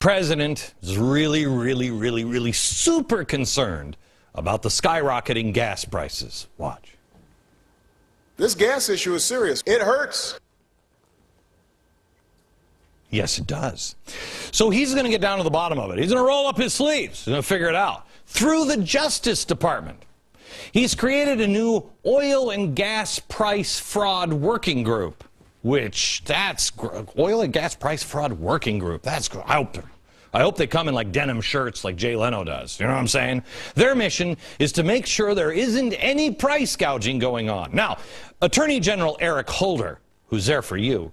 president is really super concerned about the skyrocketing gas prices. Watch. This gas issue is serious. It hurts. Yes, it does. So he's going to get down to the bottom of it. He's going to roll up his sleeves. He's going to figure it out. Through the Justice Department, he's created a new oil and gas price fraud working group, oil and gas price fraud working group. That's good. I hope they come in like denim shirts like Jay Leno does. You know what I'm saying? Their mission is to make sure there isn't any price gouging going on. Now, Attorney General Eric Holder, who's there for you,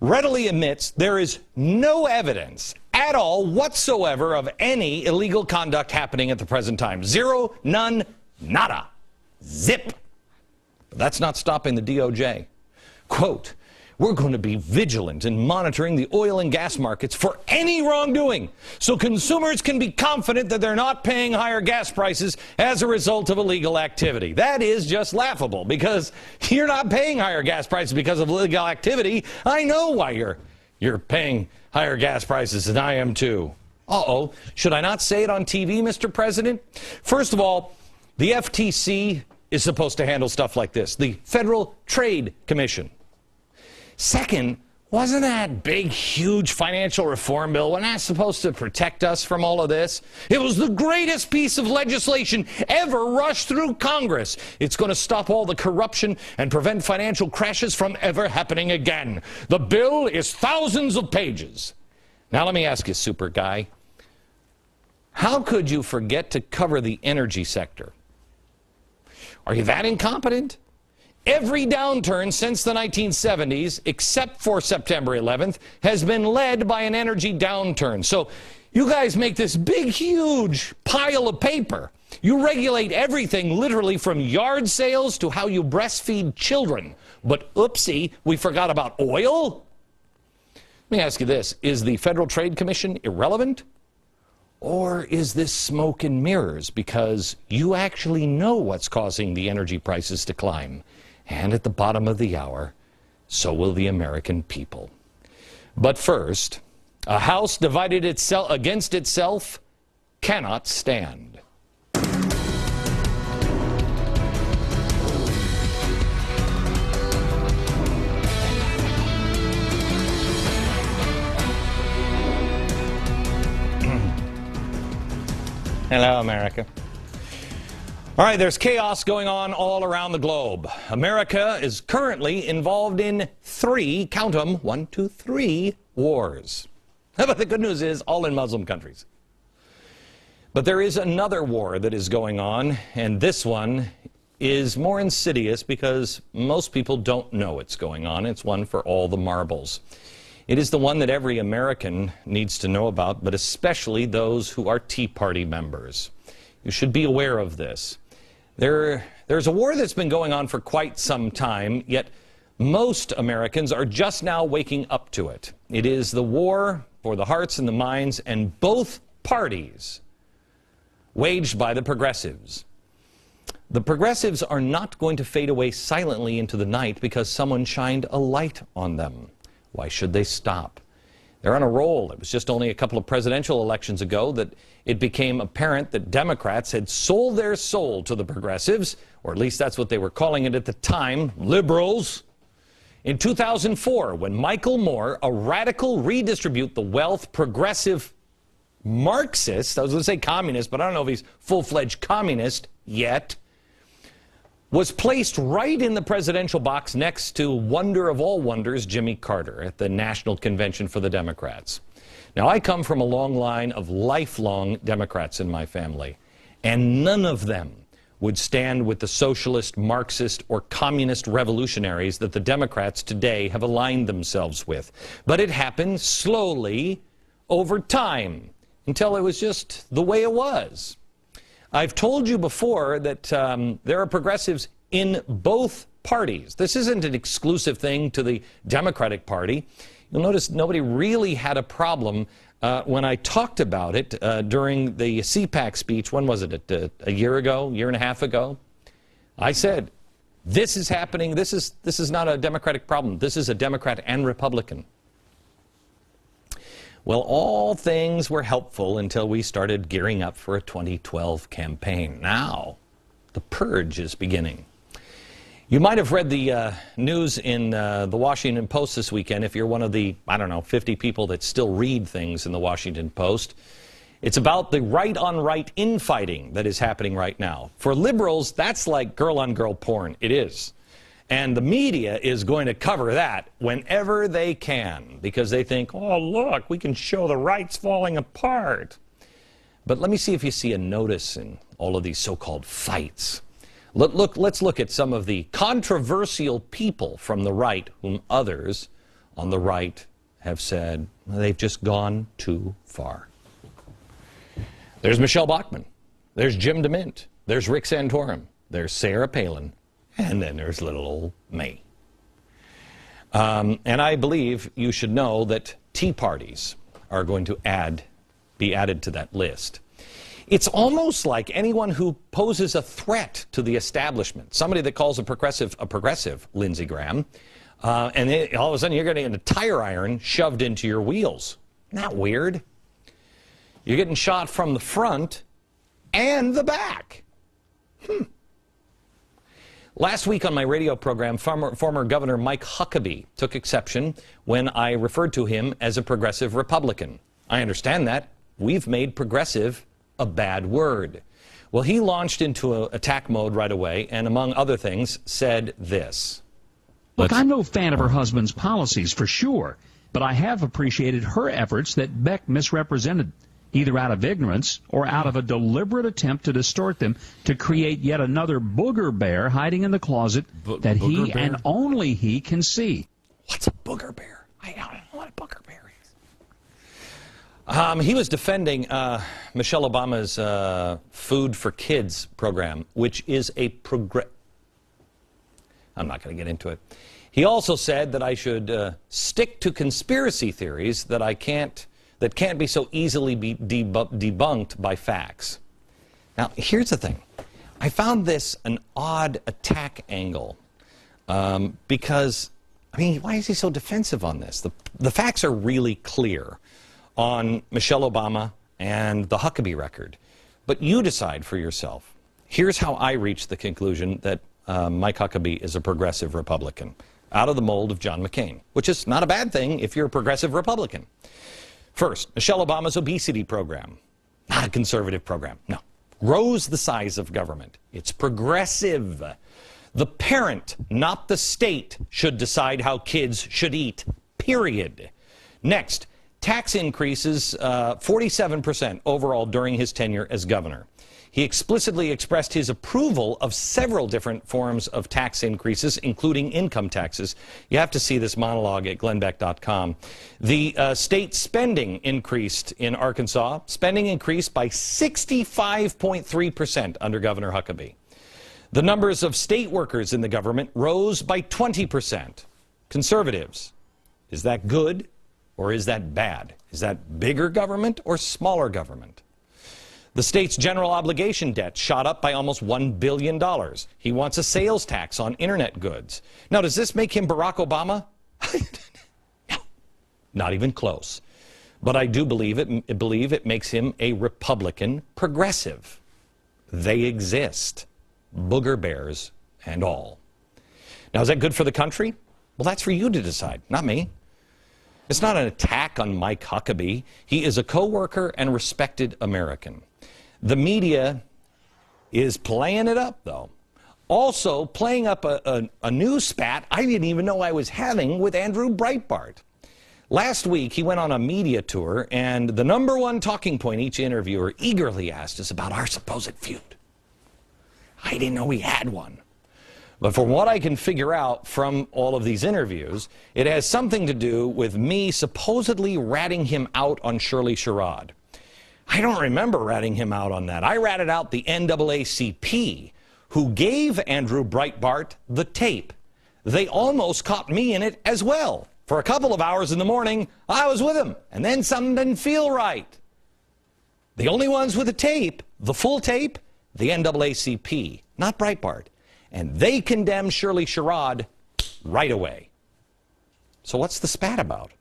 readily admits there is no evidence at all whatsoever of any illegal conduct happening at the present time. Zero, none, nada, zip. But that's not stopping the DOJ. Quote, "We're going to be vigilant in monitoring the oil and gas markets for any wrongdoing so consumers can be confident that they're not paying higher gas prices as a result of illegal activity." That is just laughable, because you're not paying higher gas prices because of illegal activity. I know why you're paying higher gas prices, and I am too. Uh-oh. Should I not say it on TV, Mr. President? First of all, the FTC is supposed to handle stuff like this. The Federal Trade Commission. Second, wasn't that big, huge financial reform bill, wasn't that supposed to protect us from all of this? It was the greatest piece of legislation ever rushed through Congress. It's going to stop all the corruption and prevent financial crashes from ever happening again. The bill is thousands of pages. Now let me ask you, super guy, how could you forget to cover the energy sector? Are you that incompetent? Every downturn since the 1970s, except for September 11th, has been led by an energy downturn. So you guys make this big, huge pile of paper. You regulate everything, literally from yard sales to how you breastfeed children. But oopsie, we forgot about oil? Let me ask you this. Is the Federal Trade Commission irrelevant? Or is this smoke and mirrors because you actually know what's causing the energy prices to climb? And at the bottom of the hour, so will the American people. But first, a house divided against itself cannot stand. Hello, America. All right, there's chaos going on all around the globe. America is currently involved in 3, count them, 1, 2, 3 wars. But the good news is, all in Muslim countries. But there is another war that is going on, and this one is more insidious because most people don't know it's going on. It's one for all the marbles. It is the one that every American needs to know about, but especially those who are Tea Party members. You should be aware of this. There's a war that's been going on for quite some time, yet most Americans are just now waking up to it. It is the war for the hearts and the minds, and both parties waged by the progressives. The progressives are not going to fade away silently into the night because someone shined a light on them. Why should they stop? They're on a roll. It was just only a couple of presidential elections ago that it became apparent that Democrats had sold their soul to the progressives, or at least that's what they were calling it at the time, liberals. In 2004, when Michael Moore, a radical redistribute the wealth progressive Marxist, I was going to say communist, but I don't know if he's full-fledged communist yet, was placed right in the presidential box next to wonder of all wonders, Jimmy Carter, at the National Convention for the Democrats. Now, I come from a long line of lifelong Democrats in my family, and none of them would stand with the socialist, Marxist, or communist revolutionaries that the Democrats today have aligned themselves with. But it happened slowly over time until it was just the way it was. I've told you before that there are progressives in both parties. This isn't an exclusive thing to the Democratic Party. You'll notice nobody really had a problem when I talked about it during the CPAC speech. When was it? A year ago, year and a half ago? I said, this is happening. This is not a Democratic problem. This is a Democrat and Republican. Well, all things were helpful until we started gearing up for a 2012 campaign. Now, the purge is beginning. You might have read the news in the Washington Post this weekend if you're one of the, 50 people that still read things in the Washington Post. It's about the right-on-right infighting that is happening right now. For liberals, that's like girl-on-girl porn. It is. And the media is going to cover that whenever they can because they think, oh, look, we can show the right's falling apart. But let me see if you see a notice in all of these so-called fights. Let's look at some of the controversial people from the right whom others on the right have said they've just gone too far. There's Michelle Bachmann. There's Jim DeMint. There's Rick Santorum. There's Sarah Palin. And then there's little old me. And I believe you should know that tea parties are going to be added to that list. It's almost like anyone who poses a threat to the establishment, somebody that calls a progressive, Lindsey Graham, and all of a sudden you're getting a tire iron shoved into your wheels. Isn't that weird? You're getting shot from the front and the back. Last week on my radio program, former Governor Mike Huckabee took exception when I referred to him as a progressive Republican. I understand that. We've made progressive a bad word. Well, he launched into attack mode right away and, among other things, said this. Look, I'm no fan of her husband's policies, for sure, but I have appreciated her efforts that Beck misrepresented, either out of ignorance or out of a deliberate attempt to distort them to create yet another booger bear hiding in the closet that he and only he can see. What's a booger bear? I don't know what a booger bear is. He was defending Michelle Obama's Food for Kids program, which is a I'm not going to get into it. He also said that I should stick to conspiracy theories that can't be so easily be debunked by facts. Now, here's the thing. I found this an odd attack angle because, why is he so defensive on this? The facts are really clear on Michelle Obama and the Huckabee record. But you decide for yourself. Here's how I reached the conclusion that Mike Huckabee is a progressive Republican, out of the mold of John McCain, which is not a bad thing if you're a progressive Republican. First, Michelle Obama's obesity program, not a conservative program, no. Grows the size of government. It's progressive. The parent, not the state, should decide how kids should eat, period. Next, tax increases 47% overall during his tenure as governor. He explicitly expressed his approval of several different forms of tax increases, including income taxes. You have to see this monologue at glennbeck.com. The state spending increased in Arkansas. Spending increased by 65.3% under Governor Huckabee. The numbers of state workers in the government rose by 20%. Conservatives, is that good or is that bad? Is that bigger government or smaller government? The state's general obligation debt shot up by almost $1 billion. He wants a sales tax on internet goods. Now, does this make him Barack Obama? No, not even close. But I do believe it makes him a Republican progressive. They exist, booger bears and all. Now, is that good for the country? Well, that's for you to decide, not me. It's not an attack on Mike Huckabee. He is a co-worker and respected American. The media is playing it up, though. Also playing up a new spat I didn't even know I was having with Andrew Breitbart. Last week, he went on a media tour, and the number one talking point each interviewer eagerly asked is about our supposed feud. I didn't know we had one. But from what I can figure out from all of these interviews, it has something to do with me supposedly ratting him out on Shirley Sherrod. I don't remember ratting him out on that. I ratted out the NAACP, who gave Andrew Breitbart the tape. They almost caught me in it as well. For a couple of hours in the morning, I was with him, and then something didn't feel right. The only ones with the tape, the full tape, the NAACP, not Breitbart. And they condemned Shirley Sherrod right away. So what's the spat about?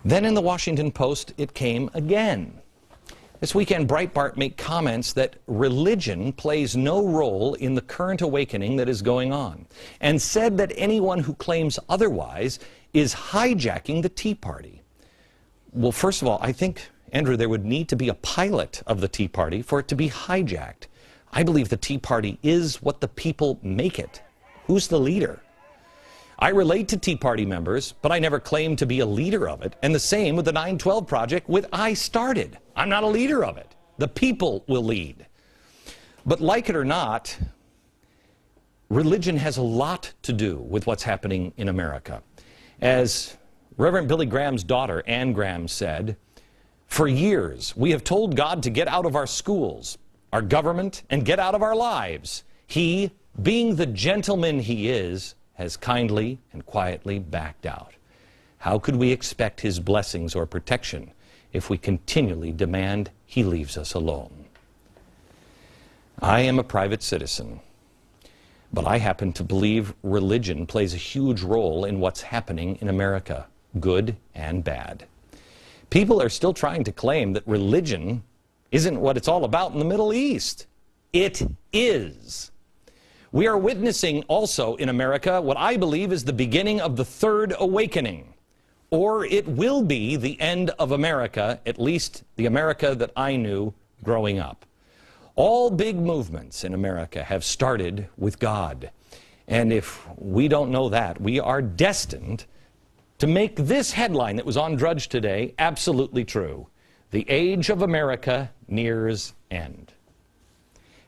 Then in the Washington Post, it came again. This weekend, Breitbart made comments that religion plays no role in the current awakening that is going on, and said that anyone who claims otherwise is hijacking the Tea Party. Well, first of all, I think, Andrew, there would need to be a pilot of the Tea Party for it to be hijacked. I believe the Tea Party is what the people make it. Who's the leader? I relate to Tea Party members, but I never claimed to be a leader of it. And the same with the 9/12 Project, with I started. I'm not a leader of it. The people will lead. But like it or not, religion has a lot to do with what's happening in America. As Reverend Billy Graham's daughter, Ann Graham, said, "For years, we have told God to get out of our schools, our government, and get out of our lives. He, being the gentleman he is, has kindly and quietly backed out. How could we expect his blessings or protection if we continually demand he leaves us alone?" I am a private citizen, but I happen to believe religion plays a huge role in what's happening in America, good and bad. People are still trying to claim that religion isn't what it's all about in the Middle East. It is. We are witnessing also in America what I believe is the beginning of the Third Awakening, or it will be the end of America, at least the America that I knew growing up. All big movements in America have started with God. And if we don't know that, we are destined to make this headline that was on Drudge today absolutely true. The age of America nears end.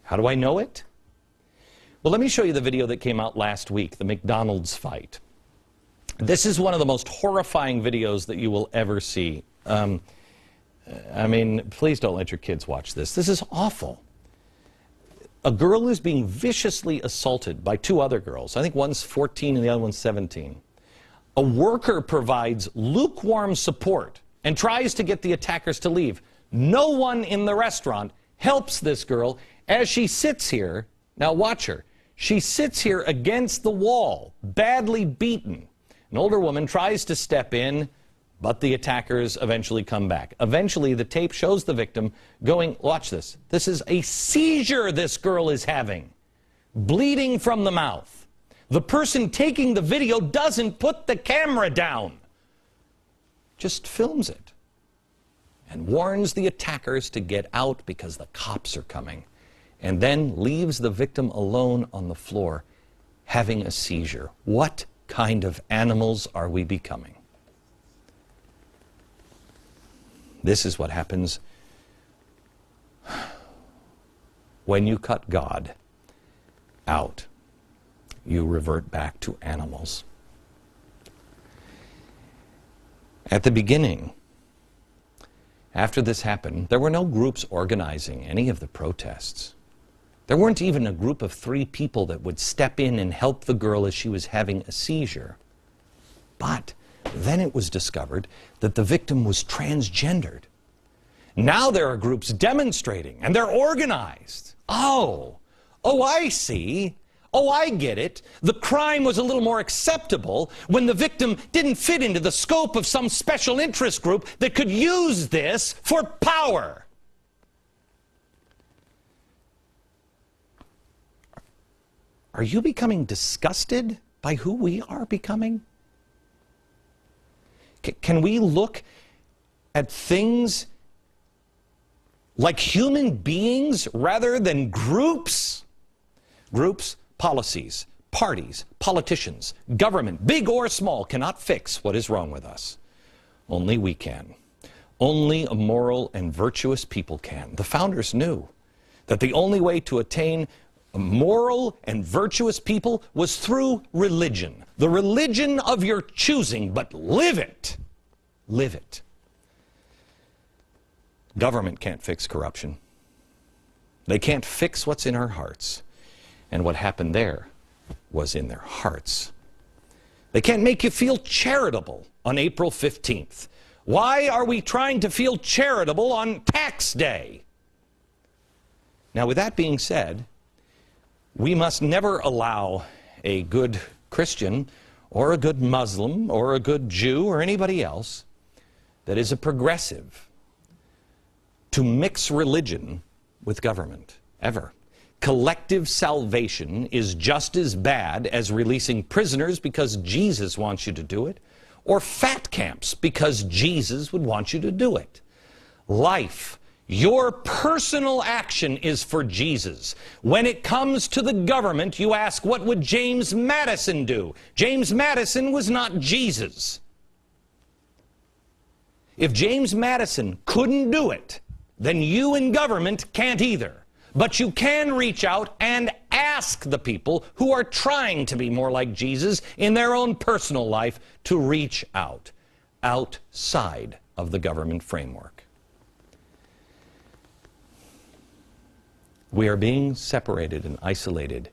How do I know it? Well, let me show you the video that came out last week, the McDonald's fight. This is one of the most horrifying videos that you will ever see. I mean, please don't let your kids watch this. This is awful. A girl is being viciously assaulted by two other girls. I think one's 14 and the other one's 17. A worker provides lukewarm support and tries to get the attackers to leave. No one in the restaurant helps this girl as she sits here. Now watch her. She sits here against the wall, badly beaten. An older woman tries to step in, but the attackers eventually come back. Eventually, the tape shows the victim going, watch this. This is a seizure this girl is having, bleeding from the mouth. The person taking the video doesn't put the camera down, just films it and warns the attackers to get out because the cops are coming, and then leaves the victim alone on the floor having a seizure. What kind of animals are we becoming? This is what happens when you cut God out. You revert back to animals. At the beginning, after this happened, there were no groups organizing any of the protests. There weren't even a group of 3 people that would step in and help the girl as she was having a seizure. But then it was discovered that the victim was transgendered. Now there are groups demonstrating, and they're organized. Oh, I see. Oh, I get it. The crime was a little more acceptable when the victim didn't fit into the scope of some special interest group that could use this for power. Are you becoming disgusted by who we are becoming? Can we look at things like human beings rather than groups? Groups, policies, parties, politicians, government, big or small, cannot fix what is wrong with us. Only we can. Only a moral and virtuous people can. The founders knew that the only way to attain a moral and virtuous people was through religion. The religion of your choosing, but live it. Live it. Government can't fix corruption. They can't fix what's in our hearts. And what happened there was in their hearts. They can't make you feel charitable on April 15th. Why are we trying to feel charitable on tax day? Now, with that being said, we must never allow a good Christian or a good Muslim or a good Jew or anybody else that is a progressive to mix religion with government, ever. Collective salvation is just as bad as releasing prisoners because Jesus wants you to do it, or fat camps because Jesus would want you to do it. Life, your personal action is for Jesus. When it comes to the government, you ask, what would James Madison do? James Madison was not Jesus. If James Madison couldn't do it, then you in government can't either. But you can reach out and ask the people who are trying to be more like Jesus in their own personal life to reach out, outside of the government framework. We are being separated and isolated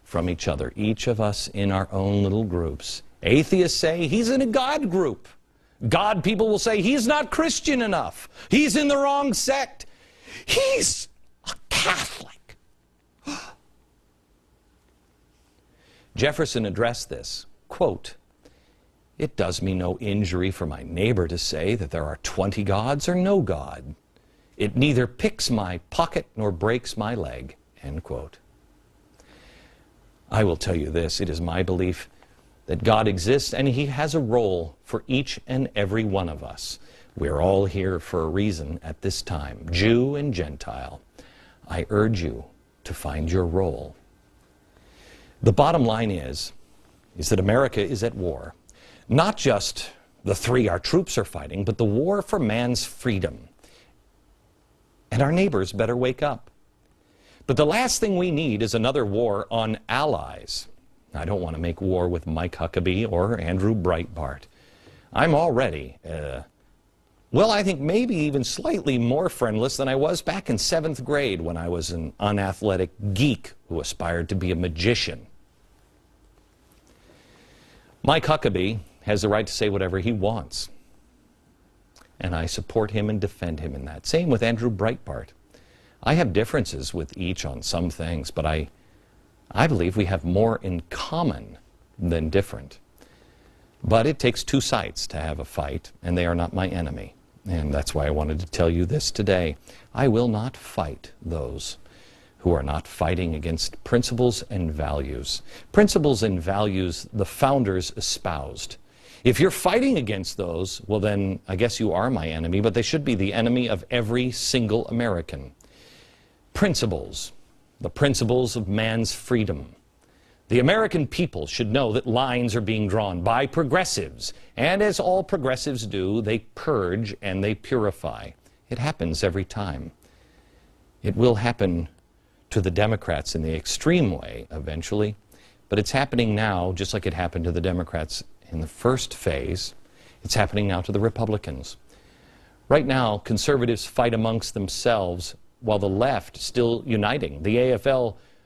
from each other, each of us in our own little groups. Atheists say he's in a God group. God people will say he's not Christian enough. He's in the wrong sect. He's a Catholic. Jefferson addressed this, quote, "It does me no injury for my neighbor to say that there are 20 gods or no God. It neither picks my pocket nor breaks my leg," end quote. I will tell you this, it is my belief that God exists and he has a role for each and every one of us. We're all here for a reason at this time, Jew and Gentile. I urge you to find your role. The bottom line is that America is at war. Not just the three our troops are fighting, but the war for man's freedom. And our neighbors better wake up. But the last thing we need is another war on allies. I don't want to make war with Mike Huckabee or Andrew Breitbart. I'm already, I think maybe even slightly more friendless than I was back in 7th grade when I was an unathletic geek who aspired to be a magician. Mike Huckabee has the right to say whatever he wants. And I support him and defend him in that. Same with Andrew Breitbart. I have differences with each on some things, but I believe we have more in common than different. But it takes two sides to have a fight, and they are not my enemy. And that's why I wanted to tell you this today. I will not fight those who are not fighting against principles and values. Principles and values the founders espoused. If you're fighting against those, well then, I guess you are my enemy, but they should be the enemy of every single American. Principles, the principles of man's freedom. The American people should know that lines are being drawn by progressives, and as all progressives do, they purge and they purify. It happens every time. It will happen to the Democrats in the extreme way eventually, but it's happening now just like it happened to the Democrats in the first phase. It's happening now to the Republicans. Right now, conservatives fight amongst themselves while the left is still uniting. The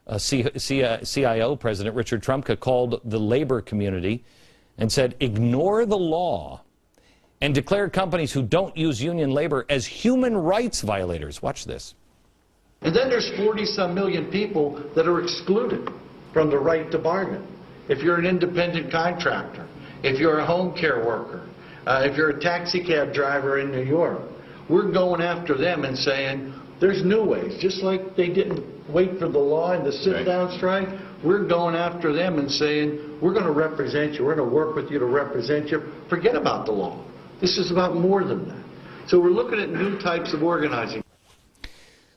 AFL-CIO President Richard Trumka called the labor community and said, ignore the law and declare companies who don't use union labor as human rights violators. Watch this. And then there's 40-some million people that are excluded from the right to bargain. If you're an independent contractor, if you're a home care worker, if you're a taxi cab driver in New York, we're going after them and saying, there's new ways. Just like they didn't wait for the law and the sit-down strike, we're going after them and saying, we're going to represent you. We're going to work with you to represent you. Forget about the law. This is about more than that. So we're looking at new types of organizing.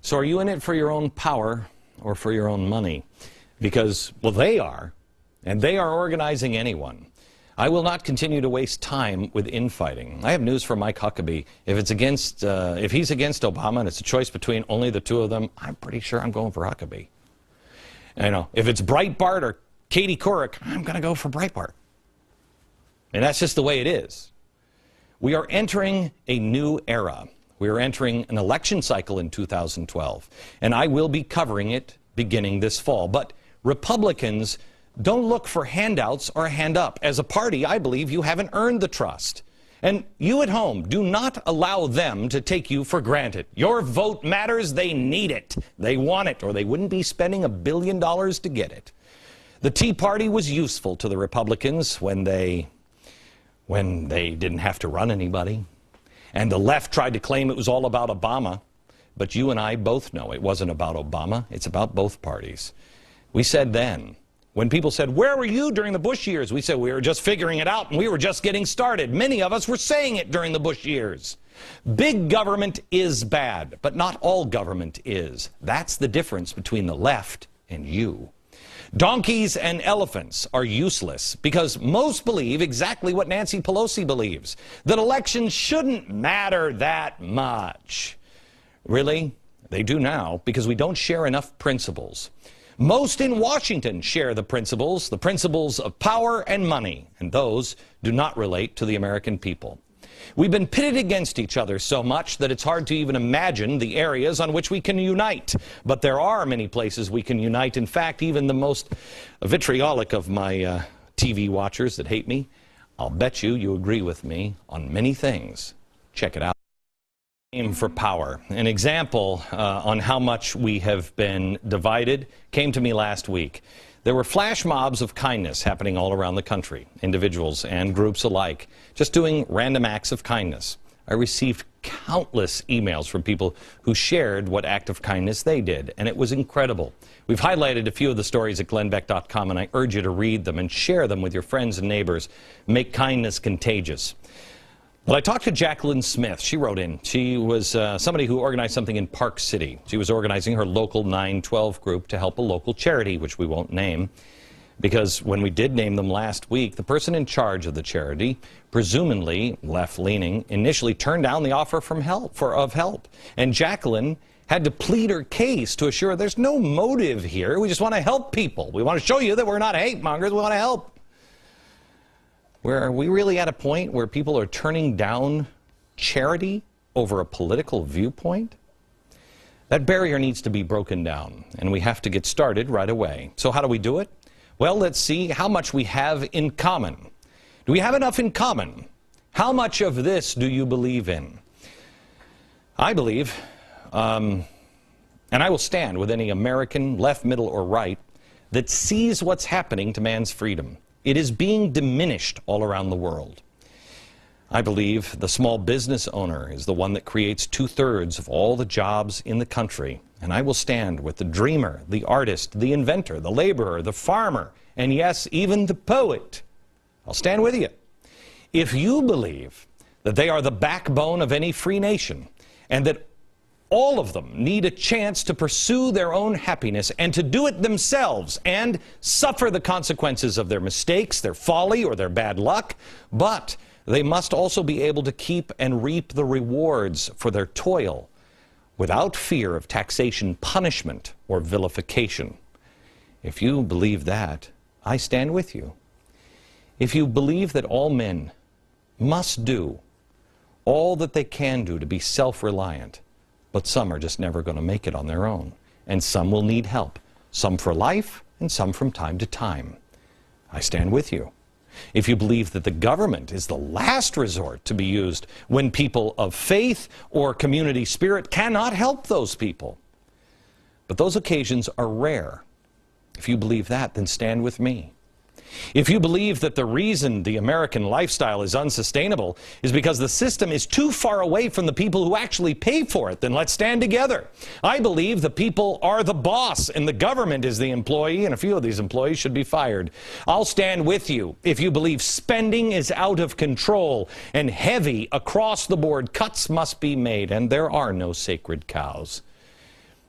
So are you in it for your own power or for your own money? Because, well, they are, and they are organizing anyone. I will not continue to waste time with infighting. I have news for Mike Huckabee. If he's against Obama and it's a choice between only the two of them, I'm pretty sure I'm going for Huckabee. You know, if it's Breitbart or Katie Couric, I'm going to go for Breitbart. And that's just the way it is. We are entering a new era. We are entering an election cycle in 2012, and I will be covering it beginning this fall. But Republicans, don't look for handouts or a hand up. As a party, I believe you haven't earned the trust. And you at home, do not allow them to take you for granted. Your vote matters. They need it. They want it, or they wouldn't be spending $1 billion to get it. The Tea Party was useful to the Republicans when they didn't have to run anybody. And the left tried to claim it was all about Obama. But you and I both know it wasn't about Obama. It's about both parties. We said then, when people said, where were you during the Bush years? We said we were just figuring it out and we were just getting started. Many of us were saying it during the Bush years. Big government is bad, but not all government is. That's the difference between the left and you. Donkeys and elephants are useless because most believe exactly what Nancy Pelosi believes, that elections shouldn't matter that much. Really? They do now because we don't share enough principles. Most in Washington share the principles of power and money, and those do not relate to the American people. We've been pitted against each other so much that it's hard to even imagine the areas on which we can unite. But there are many places we can unite. In fact, even the most vitriolic of my TV watchers that hate me, I'll bet you agree with me on many things. Check it out. Aim for power. An example on how much we have been divided came to me last week. There were flash mobs of kindness happening all around the country, individuals and groups alike, just doing random acts of kindness. I received countless emails from people who shared what act of kindness they did, and it was incredible. We've highlighted a few of the stories at glennbeck.com, and I urge you to read them and share them with your friends and neighbors. Make kindness contagious. Well, I talked to Jacqueline Smith. She wrote in. She was somebody who organized something in Park City. She was organizing her local 912 group to help a local charity, which we won't name, because when we did name them last week, the person in charge of the charity, presumably left-leaning, initially turned down the offer of help. And Jacqueline had to plead her case to assure there's no motive here. We just want to help people. We want to show you that we're not hate mongers. We want to help. Are we really at a point where people are turning down charity over a political viewpoint? That barrier needs to be broken down, and we have to get started right away. So how do we do it? Well, let's see how much we have in common. Do we have enough in common? How much of this do you believe in? I believe, and I will stand with any American, left, middle, or right, that sees what's happening to man's freedom. It is being diminished all around the world. I believe the small business owner is the one that creates 2/3 of all the jobs in the country. And I will stand with the dreamer, the artist, the inventor, the laborer, the farmer, and yes, even the poet. I'll stand with you. If you believe that they are the backbone of any free nation and that all of them need a chance to pursue their own happiness and to do it themselves and suffer the consequences of their mistakes, their folly, or their bad luck, but they must also be able to keep and reap the rewards for their toil without fear of taxation, punishment, or vilification. If you believe that, I stand with you. If you believe that all men must do all that they can do to be self-reliant, but some are just never going to make it on their own. And some will need help. Some for life, and some from time to time. I stand with you. If you believe that the government is the last resort to be used when people of faith or community spirit cannot help those people. But those occasions are rare. If you believe that, then stand with me. If you believe that the reason the American lifestyle is unsustainable is because the system is too far away from the people who actually pay for it, then let's stand together. I believe the people are the boss and the government is the employee, and a few of these employees should be fired. I'll stand with you if you believe spending is out of control and heavy across the board cuts must be made, and there are no sacred cows.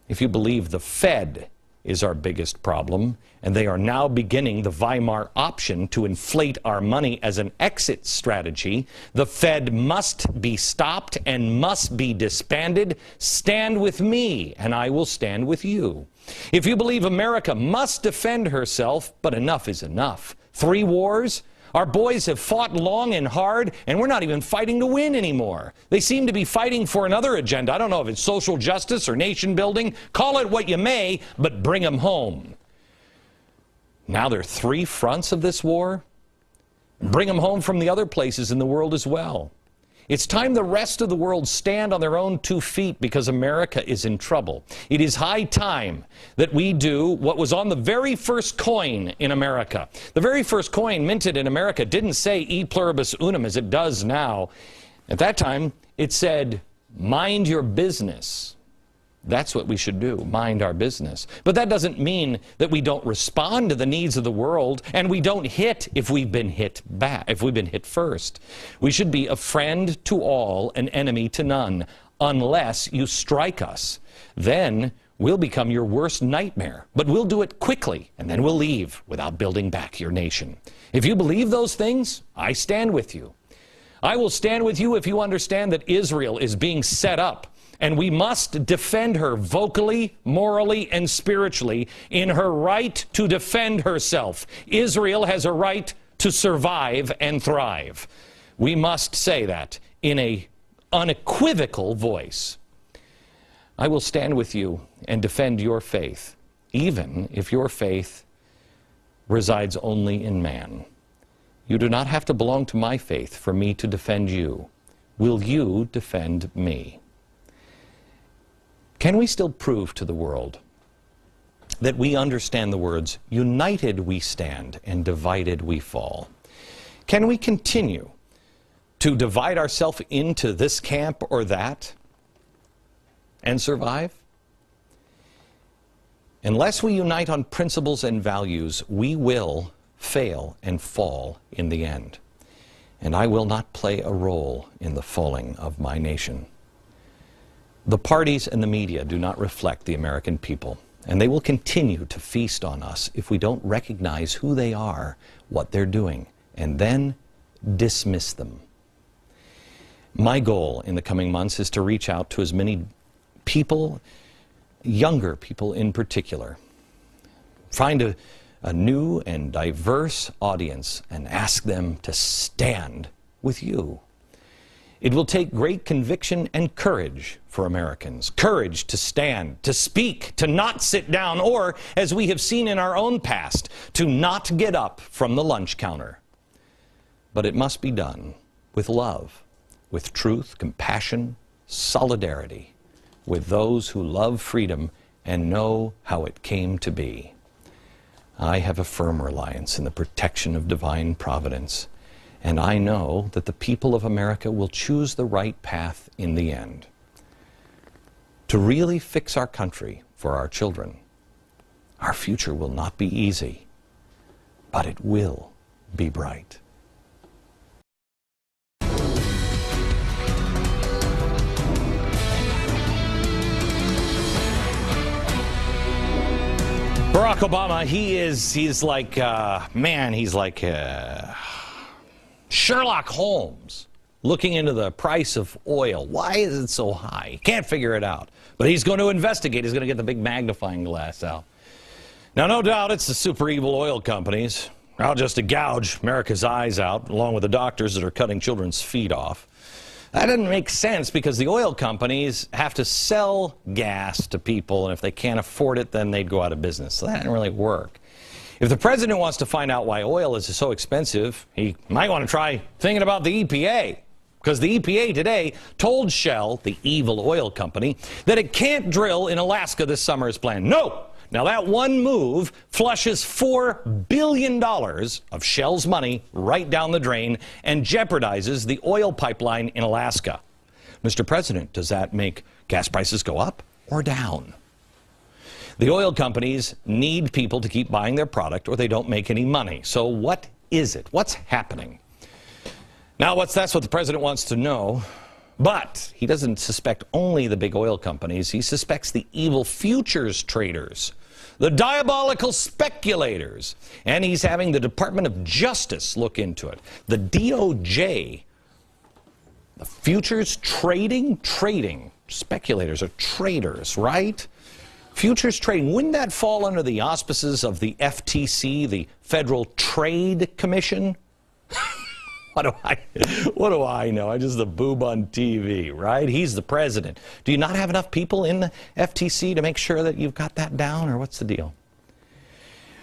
If you believe the Fed is our biggest problem, and they are now beginning the Weimar option to inflate our money as an exit strategy. The Fed must be stopped and must be disbanded. Stand with me, and I will stand with you. If you believe America must defend herself, but enough is enough. 3 wars? Our boys have fought long and hard, and we're not even fighting to win anymore. They seem to be fighting for another agenda. I don't know if it's social justice or nation building. Call it what you may, but bring them home. Now there are 3 fronts of this war. Bring them home from the other places in the world as well. It's time the rest of the world stand on their own 2 feet because America is in trouble. It is high time that we do what was on the very first coin in America. The very first coin minted in America didn't say e pluribus unum as it does now. At that time, it said, mind your business. That's what we should do, mind our business. But that doesn't mean that we don't respond to the needs of the world, and we don't hit if we've been hit back, if we've been hit first. We should be a friend to all, an enemy to none, unless you strike us. Then we'll become your worst nightmare, but we'll do it quickly, and then we'll leave without building back your nation. If you believe those things, I stand with you. I will stand with you if you understand that Israel is being set up, and we must defend her vocally, morally, and spiritually in her right to defend herself. Israel has a right to survive and thrive. We must say that in an unequivocal voice. I will stand with you and defend your faith, even if your faith resides only in man. You do not have to belong to my faith for me to defend you. Will you defend me? Can we still prove to the world that we understand the words, united we stand and divided we fall? Can we continue to divide ourselves into this camp or that and survive? Unless we unite on principles and values, we will fail and fall in the end. And I will not play a role in the falling of my nation. The parties and the media do not reflect the American people, and they will continue to feast on us if we don't recognize who they are, what they're doing, and then dismiss them. My goal in the coming months is to reach out to as many people, younger people in particular, find a new and diverse audience and ask them to stand with you. It will take great conviction and courage for Americans. Courage to stand, to speak, to not sit down, or, as we have seen in our own past, to not get up from the lunch counter. But it must be done with love, with truth, compassion, solidarity, with those who love freedom and know how it came to be. I have a firm reliance in the protection of divine providence, and I know that the people of America will choose the right path in the end. To really fix our country for our children, our future will not be easy, but it will be bright. Barack Obama, he's like, he's like Sherlock Holmes looking into the price of oil. Why is it so high? He can't figure it out. But he's going to investigate. He's going to get the big magnifying glass out. Now, no doubt it's the super evil oil companies out just to gouge America's eyes out, along with the doctors that are cutting children's feet off. That doesn't make sense because the oil companies have to sell gas to people, and if they can't afford it, then they'd go out of business. So that doesn't really work. If the president wants to find out why oil is so expensive, he might want to try thinking about the EPA. Because the EPA today told Shell, the evil oil company, that it can't drill in Alaska this summer as planned. No! Now that one move flushes $4 billion of Shell's money right down the drain and jeopardizes the oil pipeline in Alaska. Mr. President, does that make gas prices go up or down? The oil companies need people to keep buying their product or they don't make any money. So what is it? What's happening? Now, that's what the president wants to know. But he doesn't suspect only the big oil companies. He suspects the evil futures traders, the diabolical speculators. And he's having the Department of Justice look into it. The DOJ, the futures trading, speculators are traders, right? Futures trading, wouldn't that fall under the auspices of the FTC, the Federal Trade Commission? What do I know? I'm just the boob on TV, right? He's the president. Do you not have enough people in the FTC to make sure that you've got that down, or what's the deal?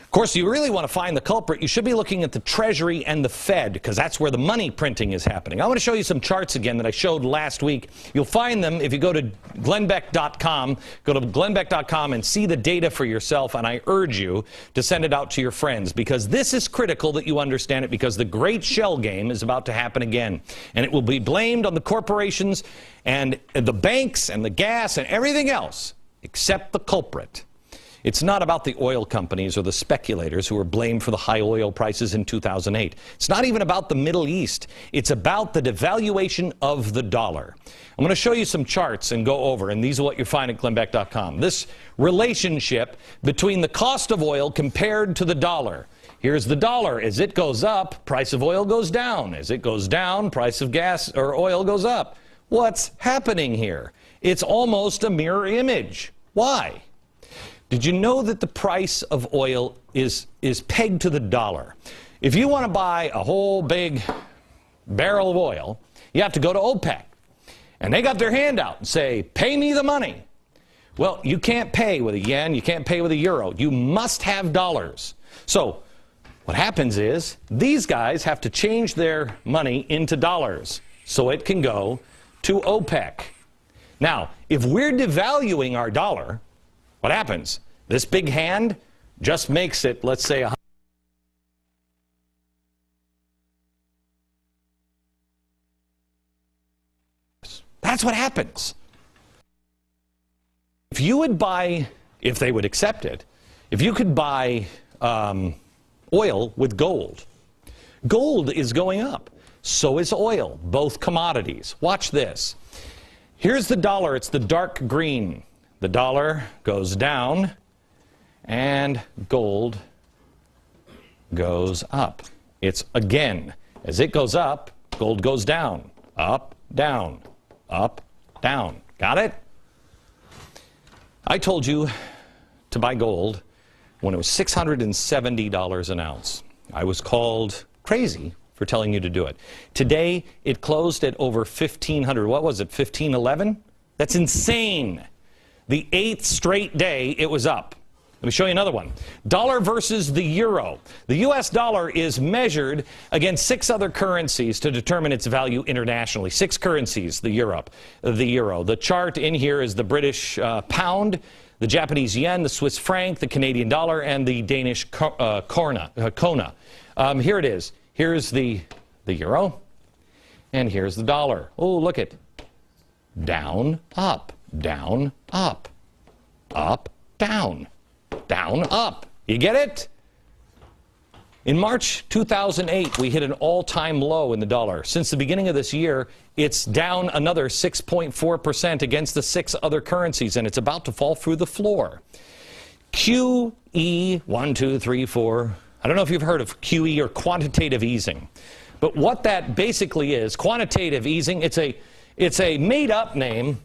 Of course, you really want to find the culprit, you should be looking at the Treasury and the Fed, because that's where the money printing is happening. I want to show you some charts again that I showed last week. You'll find them if you go to glennbeck.com. Go to glennbeck.com and see the data for yourself, and I urge you to send it out to your friends, because this is critical that you understand it, because the great shell game is about to happen again. And it will be blamed on the corporations and the banks and the gas and everything else except the culprit. It's not about the oil companies or the speculators who were blamed for the high oil prices in 2008. It's not even about the Middle East. It's about the devaluation of the dollar. I'm going to show you some charts and go over, and these are what you find at glennbeck.com. This relationship between the cost of oil compared to the dollar. Here's the dollar. As it goes up, price of oil goes down. As it goes down, price of gas or oil goes up. What's happening here? It's almost a mirror image. Why? Did you know that the price of oil is pegged to the dollar? If you want to buy a whole big barrel of oil, you have to go to OPEC. And they got their hand out and say, pay me the money. Well, you can't pay with a yen, you can't pay with a euro. You must have dollars. So what happens is these guys have to change their money into dollars so it can go to OPEC. Now, if we're devaluing our dollar, what happens? This big hand just makes it, let's say, that's what happens. If you would buy, if they would accept it, if you could buy oil with gold, gold is going up. So is oil, both commodities. Watch this. Here's the dollar. It's the dark green. The dollar goes down, and gold goes up. It's again, as it goes up, gold goes down, up, down, up, down. Got it? I told you to buy gold when it was $670 an ounce. I was called crazy for telling you to do it. Today, it closed at over $1,500. What was it, $1,511? That's insane. The 8th straight day it was up. Let me show you another one. Dollar versus the euro. The U.S. dollar is measured against 6 other currencies to determine its value internationally. 6 currencies, the euro. The chart in here is the British pound, the Japanese yen, the Swiss franc, the Canadian dollar, and the Danish krona. Here it is. Here's the euro, and here's the dollar. Oh, look at down, up, down, up, up, down, down, up. You get it? In March 2008, we hit an all-time low in the dollar. Since the beginning of this year, it's down another 6.4% against the 6 other currencies, and it's about to fall through the floor. QE, 1, 2, 3, 4. I don't know if you've heard of QE or quantitative easing. But what that basically is, quantitative easing, it's a made-up name.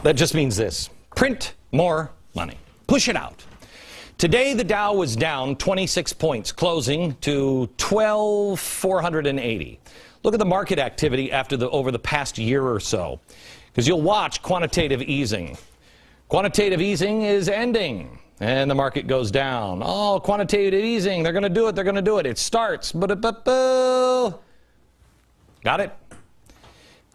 That just means this: print more money. Push it out. Today, the Dow was down 26 points, closing to 12,480. Look at the market activity over the past year or so, because you'll watch quantitative easing. Quantitative easing is ending, and the market goes down. Oh, quantitative easing, they're going to do it, they're going to do it. It starts. Got it?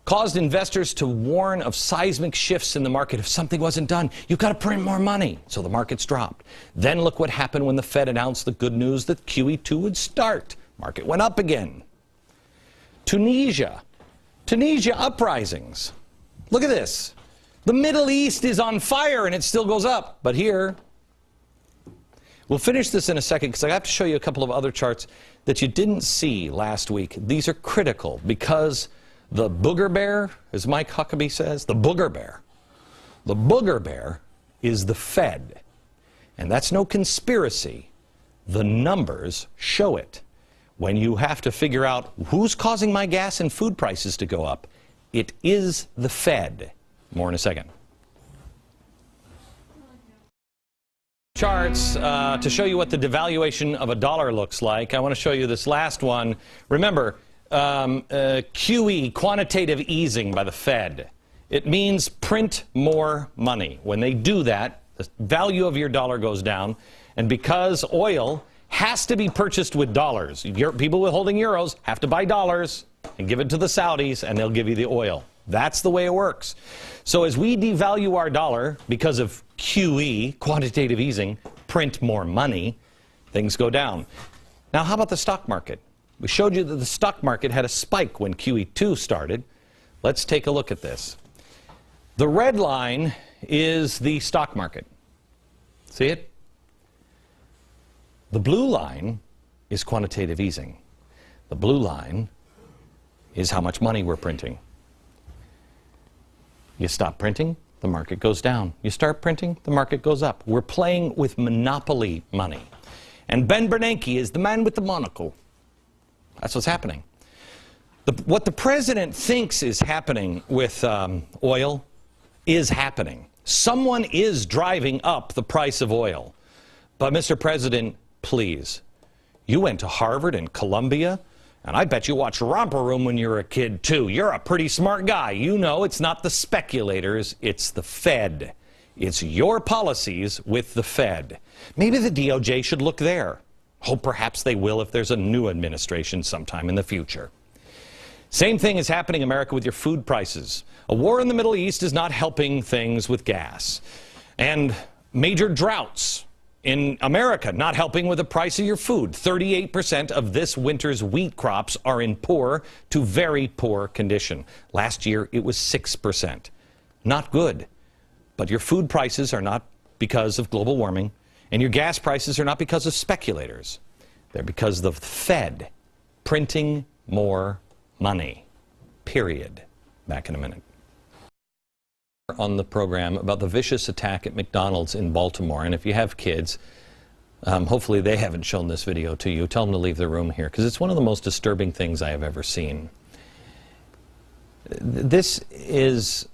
Caused investors to warn of seismic shifts in the market if something wasn't done. You've got to print more money. So the markets dropped. Then look what happened when the Fed announced the good news that QE2 would start. Market went up again. Tunisia uprisings. Look at this. The Middle East is on fire and it still goes up. But here, we'll finish this in a second because I have to show you a couple of other charts that you didn't see last week. These are critical because the booger bear, as Mike Huckabee says, the booger bear is the Fed. And that's no conspiracy. The numbers show it. When you have to figure out who's causing my gas and food prices to go up, it is the Fed. More in a second. Charts to show you what the devaluation of a dollar looks like. I want to show you this last one. Remember, QE, quantitative easing by the Fed. It means print more money. When they do that, the value of your dollar goes down. And because oil has to be purchased with dollars, people holding euros have to buy dollars and give it to the Saudis, and they'll give you the oil. That's the way it works. So as we devalue our dollar because of QE, quantitative easing, print more money, things go down. Now, how about the stock market? We showed you that the stock market had a spike when QE2 started. Let's take a look at this. The red line is the stock market. See it? The blue line is quantitative easing. The blue line is how much money we're printing. You stop printing, the market goes down. You start printing, the market goes up. We're playing with monopoly money. And Ben Bernanke is the man with the monocle. That's what's happening. What the president thinks is happening with oil is happening. Someone is driving up the price of oil. But Mr. President, please, you went to Harvard and Columbia, and I bet you watched Romper Room when you were a kid, too. You're a pretty smart guy. You know it's not the speculators, it's the Fed. It's your policies with the Fed. Maybe the DOJ should look there. Oh, perhaps they will if there's a new administration sometime in the future. Same thing is happening in America with your food prices. A war in the Middle East is not helping things with gas. And major droughts in America not helping with the price of your food. 38% of this winter's wheat crops are in poor to very poor condition. Last year it was 6%. Not good. But your food prices are not because of global warming, and your gas prices are not because of speculators. They're because of the Fed printing more money. Period. Back in a minute. On the program about the vicious attack at McDonald's in Baltimore, and if you have kids, hopefully they haven't shown this video to you. Tell them to leave the room here, because it's one of the most disturbing things I have ever seen. This is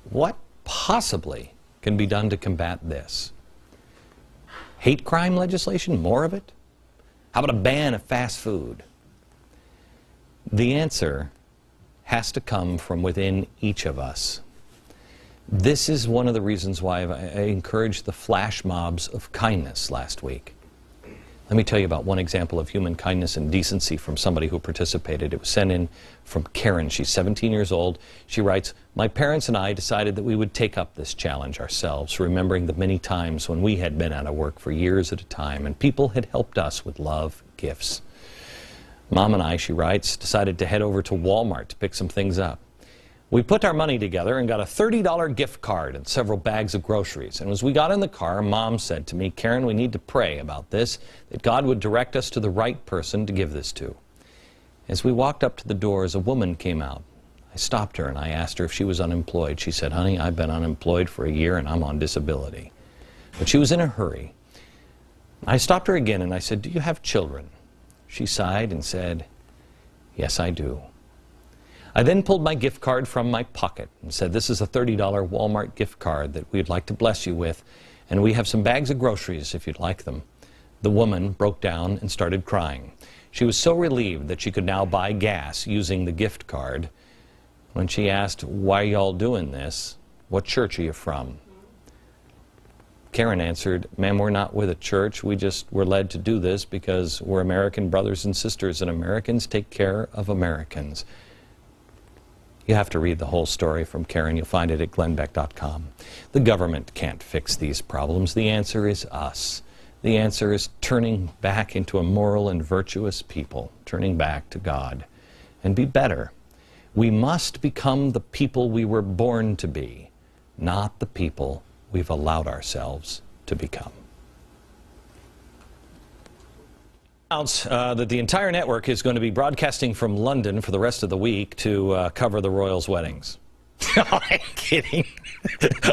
what possibly can be done to combat this? Hate crime legislation? More of it? How about a ban of fast food? The answer has to come from within each of us. This is one of the reasons why I encouraged the flash mobs of kindness last week. Let me tell you about one example of human kindness and decency from somebody who participated. It was sent in from Karen. She's 17 years old. She writes, "My parents and I decided that we would take up this challenge ourselves, remembering the many times when we had been out of work for years at a time and people had helped us with love, gifts. Mom and I," she writes, "decided to head over to Walmart to pick some things up. We put our money together and got a $30 gift card and several bags of groceries. And as we got in the car, Mom said to me, 'Karen, we need to pray about this, that God would direct us to the right person to give this to.' As we walked up to the doors, a woman came out. I stopped her and I asked her if she was unemployed. She said, 'Honey, I've been unemployed for a year and I'm on disability.' But she was in a hurry. I stopped her again and I said, 'Do you have children?' She sighed and said, 'Yes, I do.' I then pulled my gift card from my pocket and said, 'This is a $30 Walmart gift card that we'd like to bless you with, and we have some bags of groceries if you'd like them.' The woman broke down and started crying. She was so relieved that she could now buy gas using the gift card. When she asked, 'Why are y'all doing this? What church are you from?' Karen answered, 'Ma'am, we're not with a church. We just were led to do this because we're American brothers and sisters, and Americans take care of Americans.'" You have to read the whole story from Karen. You'll find it at glennbeck.com. The government can't fix these problems. The answer is us. The answer is turning back into a moral and virtuous people, turning back to God, and be better. We must become the people we were born to be, not the people we've allowed ourselves to become. That the entire network is going to be broadcasting from London for the rest of the week to cover the royals' weddings. I'm kidding.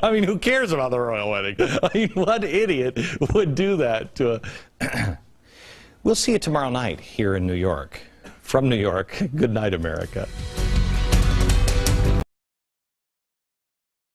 I mean, who cares about the royal wedding? I mean, what idiot would do that to a... We'll see you tomorrow night here in New York. From New York, good night, America.